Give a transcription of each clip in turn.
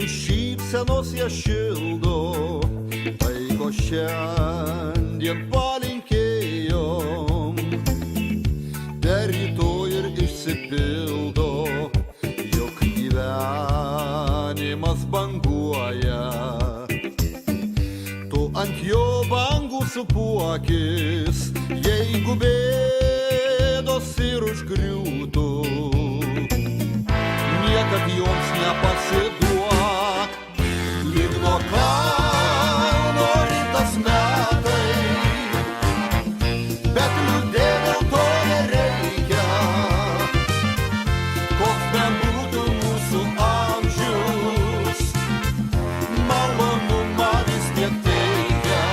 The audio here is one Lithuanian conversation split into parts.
mūsų šypsenos ją šildo, tai ko šiandien palinkėjom, per rytoj ir išsipildo, jog gyvenimas banguoja. Tu ant jo bangų supuokis, jeigu bėdos ir užgriūtų, niekad joms nepasiduok. Lyg nuo kalno rytas metai, bet liūdėt dėl to nereikia. Koks bebūtų mūsų amžius, malonumą vis tiek teikia.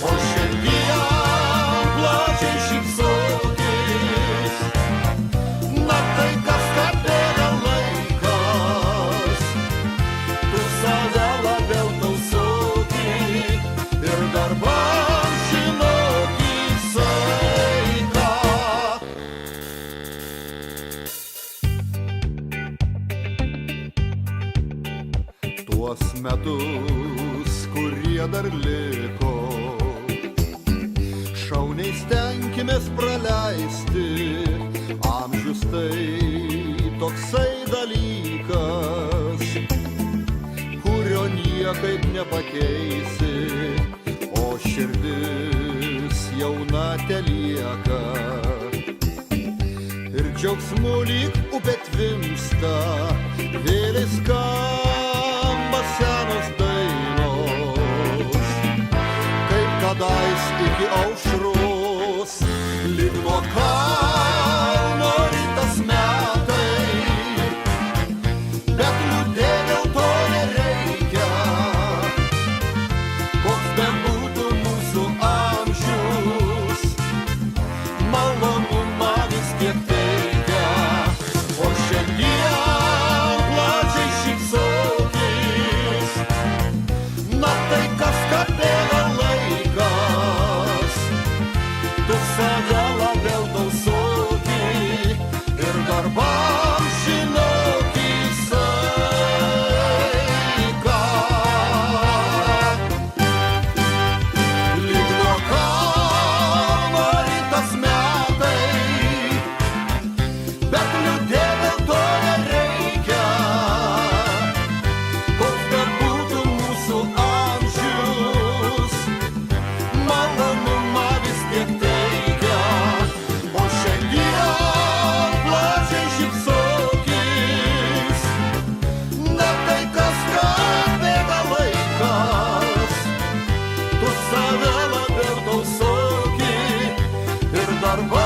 O šiandien plačiai šypsokis, na tai kas kad bėga laikas. Tu save labiau tausoki ir darbam žinoki saiką. Tuos metus, kurie dar liko, šauniai stenkimės praleisti. Amžius tai toksai dalykas, kurio niekaip nepakeisi, o širdis jauna telieka. Ir džiaugsmu lyg upė tvimsta, vėliai skamba senos dainos, kaip kadais iki aušros. Lyg nuo kalno rytas metai, bet liūdėt dėl to nereikia. Koks bebūtų mūsų amžius, malonumą vis tiek teikia. O šiandien plačiai šypsokis, na tai kas kad bėga laikas. Tu save labiau tausoki ir darbam žinoki saiką. Lyg nuo kalno rytas metai, bet liūdėt dėl to nereikia. Koks bebūtų mūsų amžius, malonumą vis tiek teikia. O šiandien plačiai šypsokis, na tai kas kad bėga laikas. Tu save labiau tausoki ir darbam